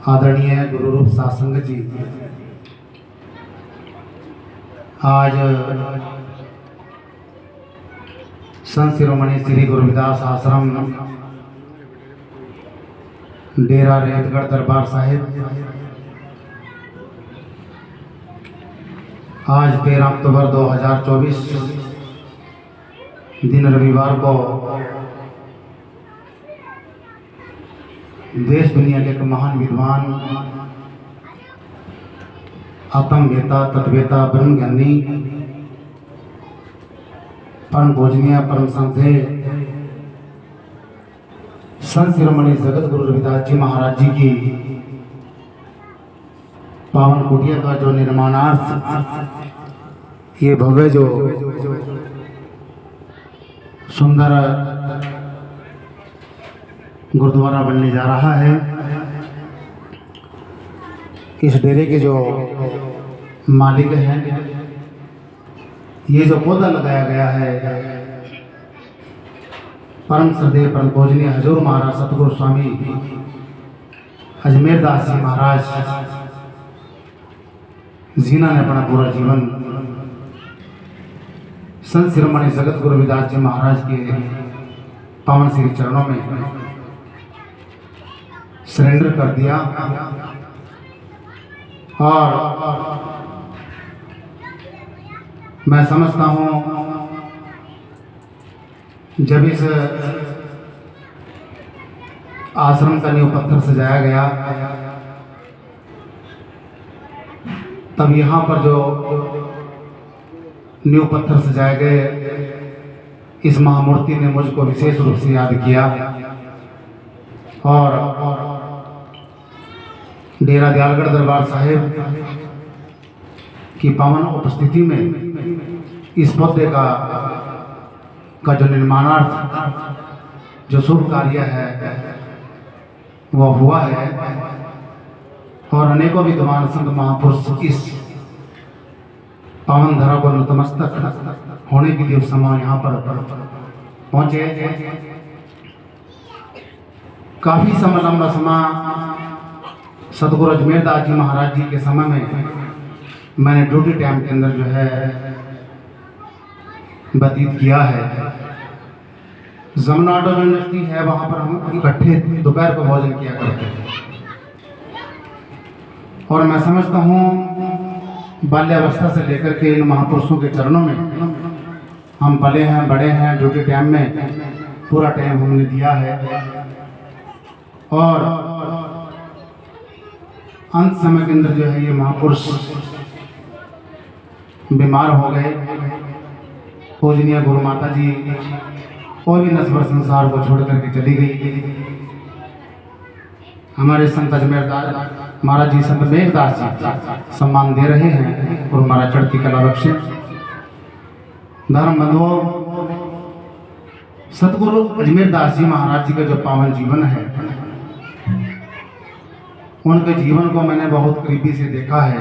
आदरणीय गुरु रूप सत्संग जी, आज संत शिरोमणि श्री गुरु रविदास आश्रम डेरा रेतगढ़ दरबार साहिब आज 13 अक्टूबर 2024 दिन रविवार को देश दुनिया के एक महान विद्वान, आत्मवेता, तत्वेता, ब्रह्म ज्ञानी, परम पूजनीय, परम संथे संत शिरोमणि जगत गुरु रविदास जी महाराज जी की पावन कुटिया का जो निर्माणार्थ ये भव्य जो सुंदर गुरुद्वारा बनने जा रहा है, इस डेरे के जो मालिक हैं, ये जो पौधा लगाया गया है परम श्रद्धेय परम पूजनीय हजूर महाराज सतगुरु स्वामी अजमेर दास जी महाराज, जिन्होंने अपना पूरा जीवन संत शिरोमणि जगत गुरु रविदास जी महाराज के पावन श्री चरणों में सरेंडर कर दिया। और मैं समझता हूँ जब इस आश्रम का नींव पत्थर सजाया गया, तब यहाँ पर जो नींव पत्थर सजाए गए, इस महामूर्ति ने मुझको विशेष रूप से याद किया और डेरा दयालगढ़ दरबार साहिब की पावन उपस्थिति में इस पौधे का जो निर्माणार्थ जो शुभ कार्य है वह हुआ है। और अनेकों विद्वान संत महापुरुष इस पावन धरा को नतमस्तक होने के लिए उस समय यहाँ पर पहुंचे। काफी समय, लंबा समय सतगुरु अजमेर दास जी महाराज जी के समय में मैंने ड्यूटी टाइम के अंदर जो है व्यतीत किया है। जमुना ऑटो यूनिवर्सिटी है, वहाँ पर हम इकट्ठे दोपहर को भोजन किया करते थे। और मैं समझता हूँ बाल्यावस्था से लेकर के इन महापुरुषों के चरणों में हम पले हैं, बड़े हैं। ड्यूटी टाइम में पूरा टाइम हमने दिया है और अंत समय के अंदर जो है ये महापुरुष बीमार हो गए। पूजनीय गुरु माता जी और भी नस्बर संसार को छोड़ करके चली गई। हमारे संत अजमेर दास महाराज जी, संत मेघदास जी सम्मान दे रहे हैं। गुरु महाराज चढ़ती कला बख्शे। धर्म बंधुओं, सतगुरु अजमेर दास जी महाराज जी का जो पावन जीवन है, उनके जीवन को मैंने बहुत करीबी से देखा है।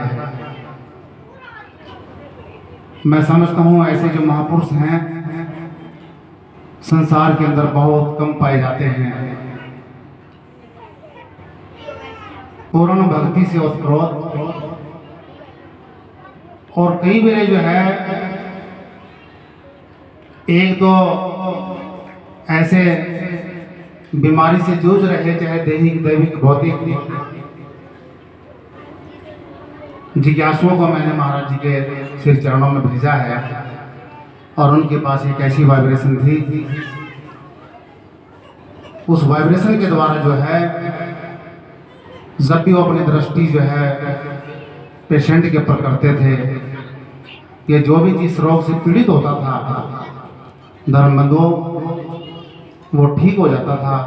मैं समझता हूँ ऐसे जो महापुरुष हैं संसार के अंदर बहुत कम पाए जाते हैं। पूर्ण भक्ति से ओतप्रोत और कई बार जो है एक दो ऐसे बीमारी से जूझ रहे, चाहे दैहिक, दैविक, भौतिक जिज्ञासुओं को मैंने महाराज जी के सिर चरणों में भेजा है। और उनके पास एक ऐसी वाइब्रेशन थी, उस वाइब्रेशन के द्वारा जो है जब भी वो अपनी दृष्टि जो है पेशेंट के ऊपर करते थे, कि जो भी जिस रोग से पीड़ित होता था धर्मबंधुओं, वो ठीक हो जाता था।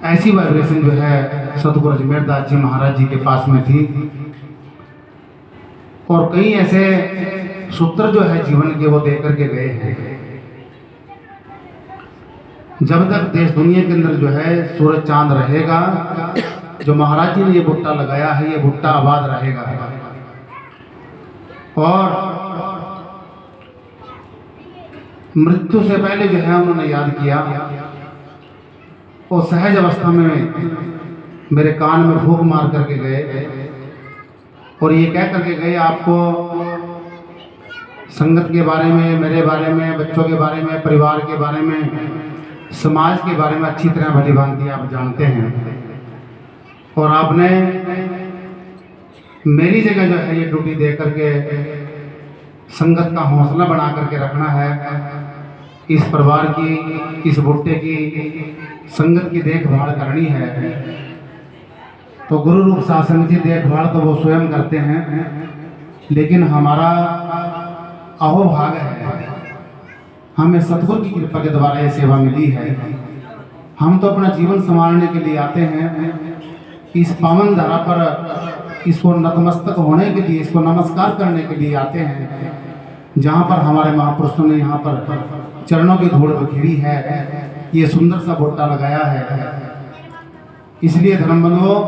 ऐसी वाइब्रेशन जो है सतगुरु अजमेर दास जी महाराज जी के पास में थी। और कई ऐसे सूत्र जो है जीवन के वो दे करके गए हैं। जब तक देश दुनिया के अंदर जो है सूरज चांद रहेगा, जो महाराज जी ने ये भुट्टा लगाया है, ये भुट्टा आबाद रहेगा। और मृत्यु से पहले जो है उन्होंने याद किया और सहज अवस्था में मेरे कान में फूंक मार करके गए और ये कह करके गए, आपको संगत के बारे में, मेरे बारे में, बच्चों के बारे में, परिवार के बारे में, समाज के बारे में अच्छी तरह भली भांति आप जानते हैं और आपने मेरी जगह जो है ये ड्यूटी दे करके संगत का हौसला बना करके रखना है। इस परिवार की, इस बुट्टे की, संगत की देखभाल करनी है। तो गुरु रूप शासन की देखभाल तो वो स्वयं करते हैं, लेकिन हमारा अहोभाग है, हमें सतगुरु की कृपा के द्वारा ये सेवा मिली है। हम तो अपना जीवन संवारने के लिए आते हैं, इस पावन धरा पर इसको नतमस्तक होने के लिए, इसको नमस्कार करने के लिए आते हैं, जहाँ पर हमारे महापुरुषों ने यहाँ पर चरणों की धूड़ बिखेरी है, ये सुंदर सा बोटा लगाया है। इसलिए धर्मबंधुओं,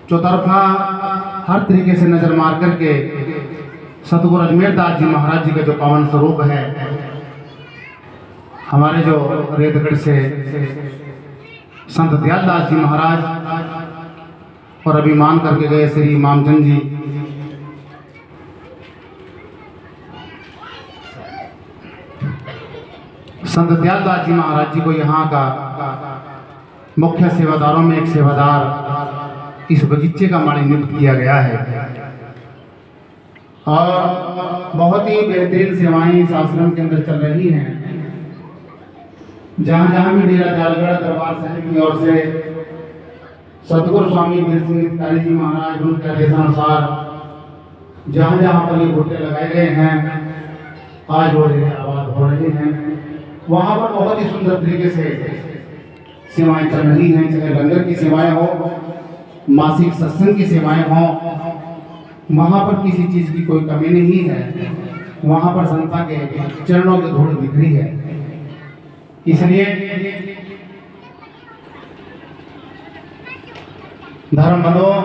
चौतरफा हर तरीके से नजर मार करके सतगुरु अजमेर दास जी महाराज जी का जो पावन स्वरूप है, हमारे जो रेतगढ़ से संत दयाल दास जी महाराज और अभिमान करके गए श्री मामचंद जी, संत दयाल दास जी महाराज जी को यहाँ का मुख्य सेवादारों में एक सेवादार इस बगीचे का माली नियुक्त किया गया है और बहुत ही बेहतरीन सेवाएं इस आश्रम के अंदर चल रही हैं। जहाँ जहाँ भी डेरा जालगढ़ दरबार साहिब की ओर से सतगुरु स्वामी वीर सिंह कारी जी महाराज उनके आदेशानुसार जहाँ जहाँ पर ये भुट्टे लगाए गए हैं, आज वो डेरे आबाद हो रहे हैं, वहाँ पर बहुत ही सुंदर तरीके से सेवाएं चल रही हैं। चाहे लंगर की सेवाएं हो, मासिक सत्संग की सेवाएं हो, वहाँ पर किसी चीज़ की कोई कमी नहीं है। वहाँ पर संता के चरणों की धूड़ बिखरी है। इसलिए धर्मबंधुओं,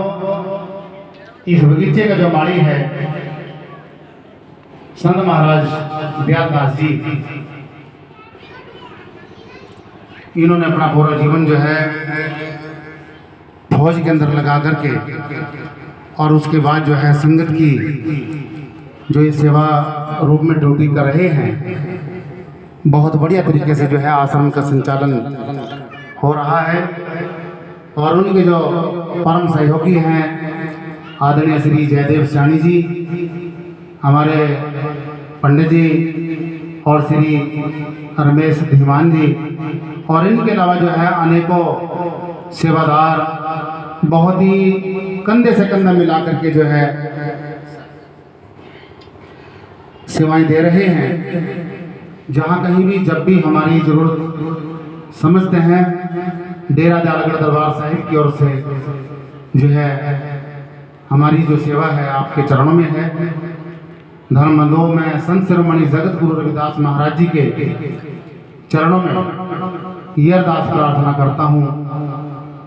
इस बगीचे का जो माली है संत महाराज दयाल दास जी, इन्होंने अपना पूरा जीवन जो है फौज के अंदर लगा करके और उसके बाद जो है संगत की जो ये सेवा रूप में ड्यूटी कर रहे हैं, बहुत बढ़िया तरीके से जो है आश्रम का संचालन हो रहा है। और उनके जो परम सहयोगी हैं आदरणीय श्री जयदेव सैनी जी, हमारे पंडित जी और श्री रमेश धीमान जी, और इनके अलावा जो है अनेकों सेवादार बहुत ही कंधे से कंधा मिला करके जो है सेवाएं दे रहे हैं। जहाँ कहीं भी जब भी हमारी जरूरत समझते हैं, डेरा जालगढ़ दरबार साहिब की ओर से जो है हमारी जो सेवा है आपके चरणों में है। धर्मबंधुओं, मैं संत शिरोमणि जगत गुरु रविदास महाराज जी के चरणों में यह अरदास प्रार्थना करता हूँ,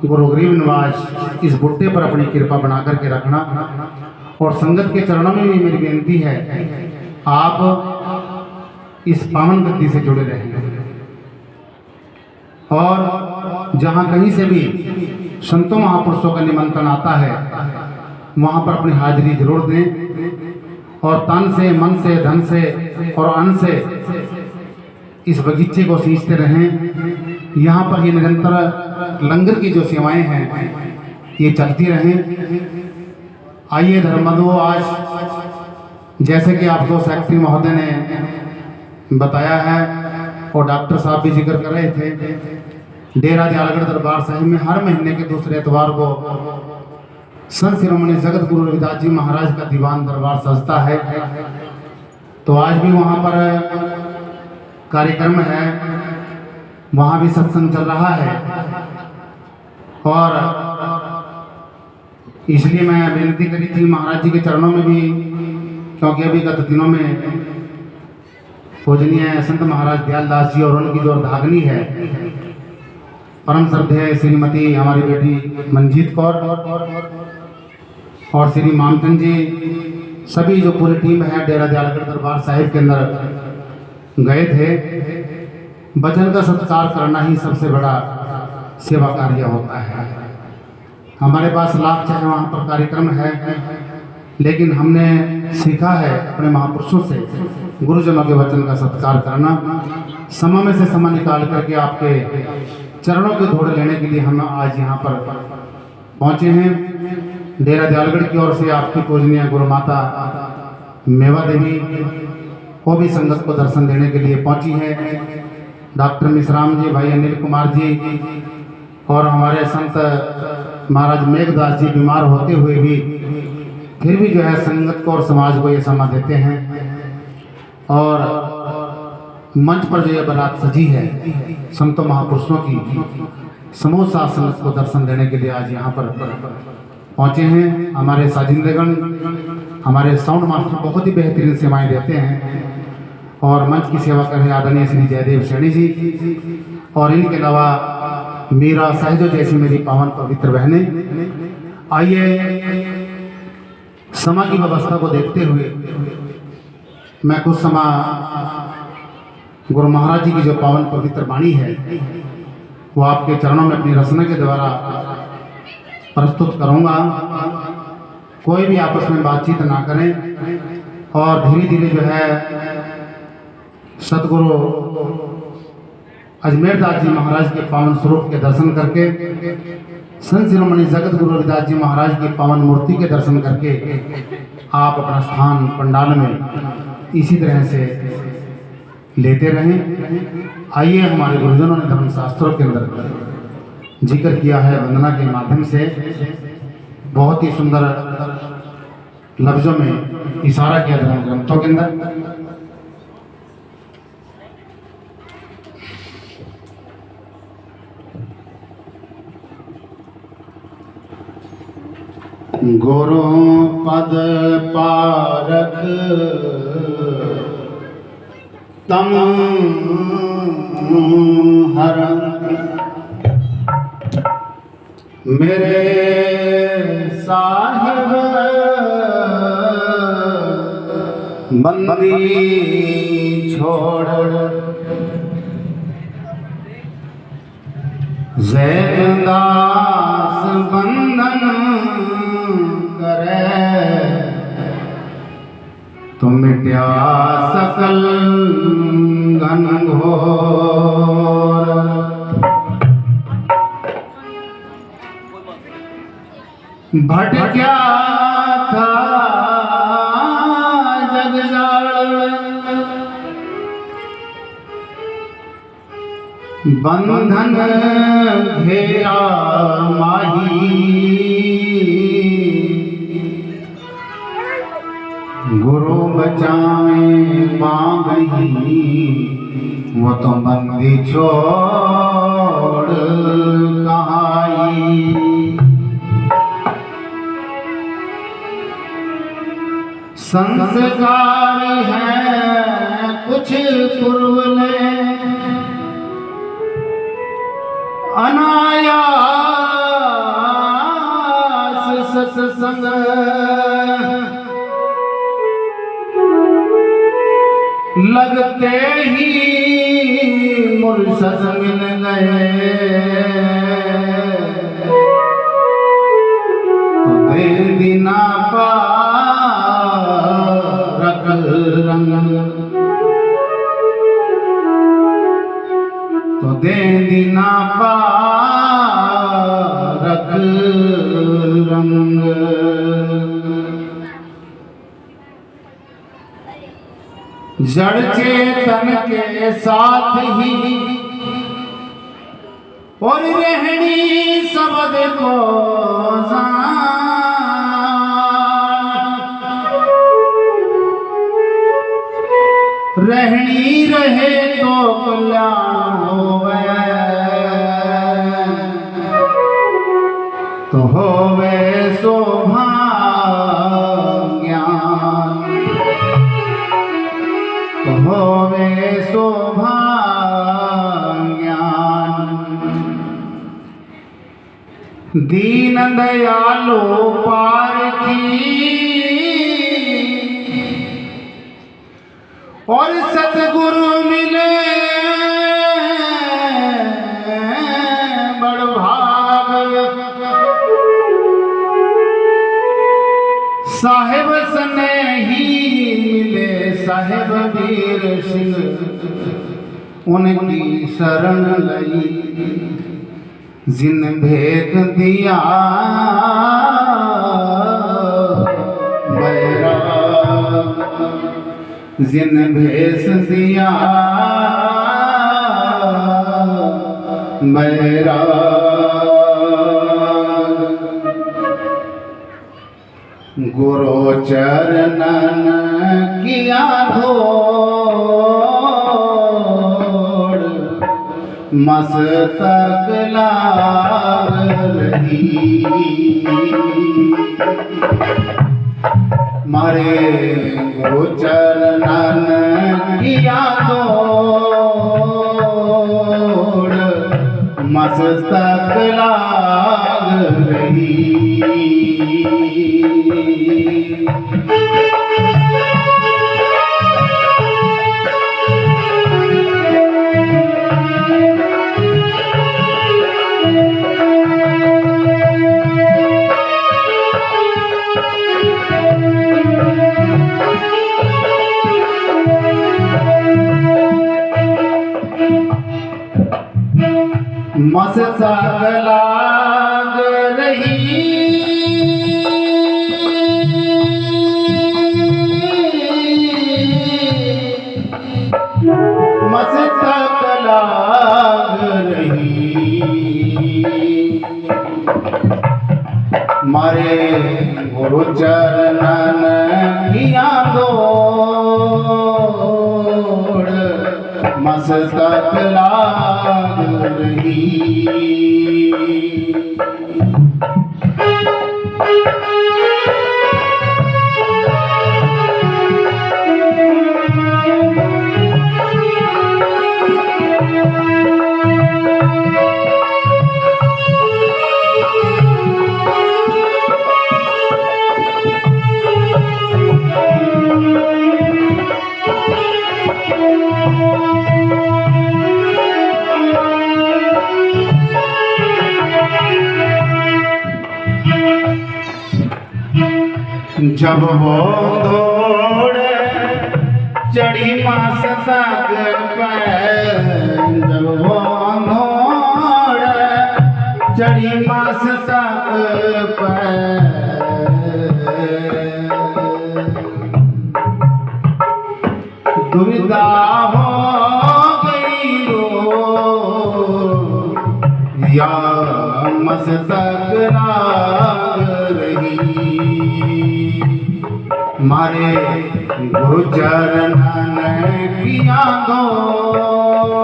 गुरु गरीब निवास इस बुट्टे पर अपनी कृपा बना करके रखना। और संगत के चरणों में भी मेरी बेनती है, आप इस पावन गद्दी से जुड़े रहें और जहाँ कहीं से भी संतों महापुरुषों का निमंत्रण आता है, वहाँ पर अपनी हाजिरी जरूर दें और तन से, मन से, धन से और अन्न से इस बगीचे को सींचते रहें। यहाँ पर ये निरंतर लंगर की जो सेवाएं हैं ये चलती रहें। आइए धर्मबंधुओं, आज जैसे कि आप दो सेक्रेटरी महोदय ने बताया है और डॉक्टर साहब भी जिक्र कर रहे थे, डेरा जालगढ़ दरबार साहिब में हर महीने के दूसरे एतवार को संत शिरोमणि जगत गुरु रविदास जी महाराज का दीवान दरबार सजता है। तो आज भी वहाँ पर कार्यक्रम है, वहाँ भी सत्संग चल रहा है और इसलिए मैं विनती करी थी महाराज जी के चरणों में भी, क्योंकि अभी गत दिनों में पूजनीय संत महाराज दयाल दास जी और उनकी जो अर्धाग्नि है परम श्रद्धेय श्रीमती हमारी बेटी मंजीत कौर और श्री मामचंद जी, सभी जो पूरी टीम है डेरा जालगढ़ दरबार साहिब के अंदर गए थे। वचन का सत्कार करना ही सबसे बड़ा सेवा कार्य होता है। हमारे पास लाख चाहे वहाँ पर कार्यक्रम है, लेकिन हमने सीखा है अपने महापुरुषों से गुरुजनों के वचन का सत्कार करना। समय में से समय निकाल करके आपके चरणों की धूड़ लेने के लिए हम आज यहाँ पर पहुँचे हैं। डेरा दयालगढ़ की ओर से आपकी पूजनीय गुरु माता मेवा देवी वो भी संगत को दर्शन देने के लिए पहुंची है। डॉक्टर मिश्राम जी, भाई अनिल कुमार जी और हमारे संत महाराज मेघदास जी बीमार होते हुए भी फिर भी जो है संगत को और समाज को ये समा देते हैं। और मंच पर जो ये बारात सजी है संतों महापुरुषों की, समूह साथ संगत को दर्शन देने के लिए आज यहाँ पर पहुँचे हैं। हमारे साजिंदेगण, हमारे साउंड मास्टर बहुत ही बेहतरीन सेवाएं देते हैं और मंच की सेवा कर रहे आदरणीय श्री जयदेव सैनी जी और इनके अलावा मीरा साहिदो जैसी मेरी पावन पवित्र बहनें। आइए समय की व्यवस्था को देखते हुए मैं कुछ समय गुरु महाराज जी की जो पावन पवित्र वाणी है वो आपके चरणों में अपनी रचना के द्वारा प्रस्तुत करूंगा। कोई भी आपस में बातचीत ना करें और धीरे धीरे जो है सतगुरु अजमेर दास जी महाराज के पावन स्वरूप के दर्शन करके, संत शिरोमणि जगत गुरु रविदास जी महाराज की पावन मूर्ति के दर्शन करके आप अपना स्थान पंडाल में इसी तरह से लेते रहें। आइए, हमारे गुरुजनों ने धर्मशास्त्रों के अंदर जिक्र किया है वंदना के माध्यम से, बहुत ही सुंदर लफ्जों में इशारा किया धर्म ग्रंथों के अंदर। गुरु पद पारख तम हर मेरे साहिब बंदी छोड़ जैदास बंधन करे तो मिट्या सकल घन घोर। भटक्या था जग जाड़ बंधन घेरा माही, गुरु बचावे मांगही वो तो बंदी छोड़ कहाई। संस्कार है कुछ पूर्वले अनायास सत्संग लगते ही मुर्शद मिल गए तो दे दीना पा रंग तो दे दीना पा रख रंग। जड़ चेतन के साथ ही और रहनी सबद को रहनी रहे तो कल्याण होवे तो होवे शोभा ज्ञान तो होवे शोभा ज्ञान। दीन दयालो पारखी और सतगुरु मिले बड़ उनकी शरण लई, जिन भेद दिया बैराग, जिन भेष दिया बैराग। गुरु चरणन किया धोड़, मस्तक लाग रही। मारे गुरु चरणन किया धोड़, मस्तक लाग रही। मस्तक लाग रही, मस्तक लाग रही। मारे गुरु चरणन किया दौड़, मस्तक लाग रही। जब वो दौड़ चढ़ी मस्तक पे, जब वो दौड़ चढ़ी मस्तक पे, दुविधा हो गई रो या मस्तक लाग रही। मारे गुरु चरणन किया दौड़,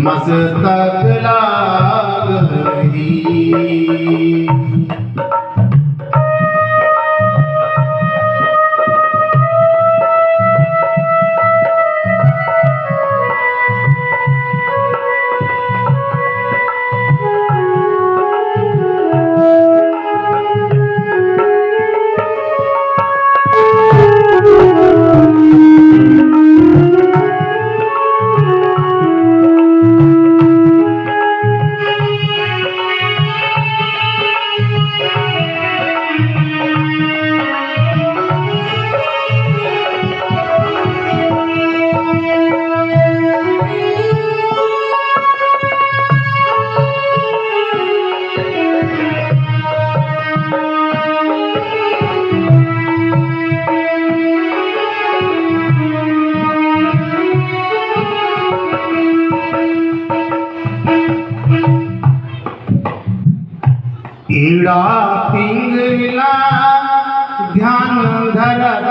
मस्तक लाग रही। ईड़ा पिंगला ध्यान धरत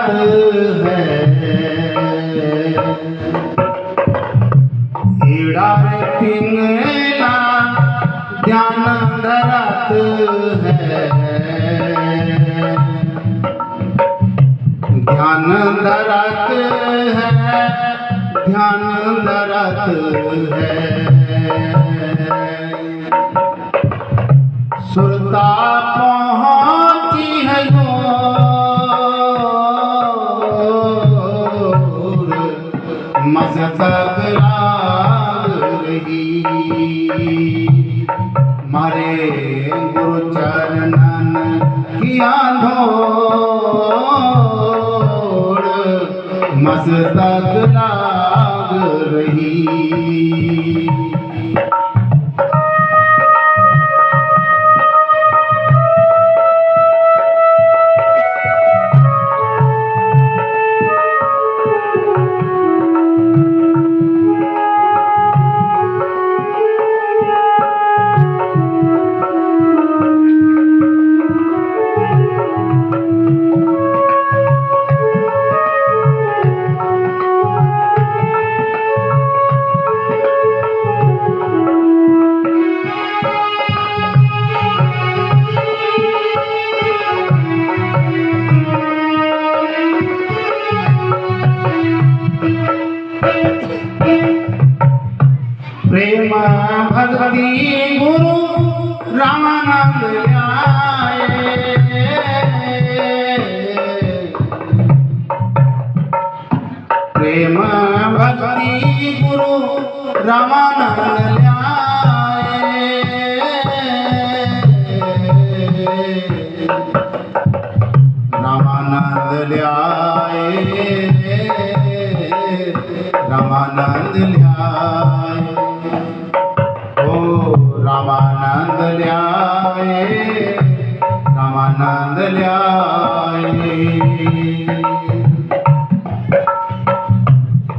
है, ईड़ा पिंगला ध्यान धरत है, ध्यान धरत है, ध्यान धरत है। सुरता पहुँची है जोर, मस्तक लाग रही। मारे गुरु चरणन किया धोड़, मस्तक लाग रही। प्रेम भक्ति गुरु रामानंद ल्याए। प्रेम भक्ति गुरु रामानंद ल्याए। रामानंद ल्याए, रामानंद ल्याए, रामानंद ल्याए, रामानंद ल्याए।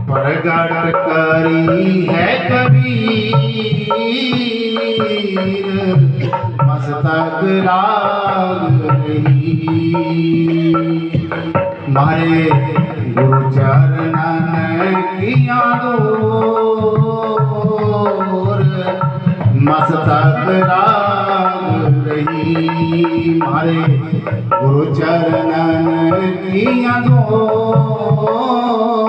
प्रगट करी है कबीर, मस्तक लाग रही। मारे गुरु चरणन किया दूर, मस्तक लाग रही। मारे गुरु चरणन किया दूर,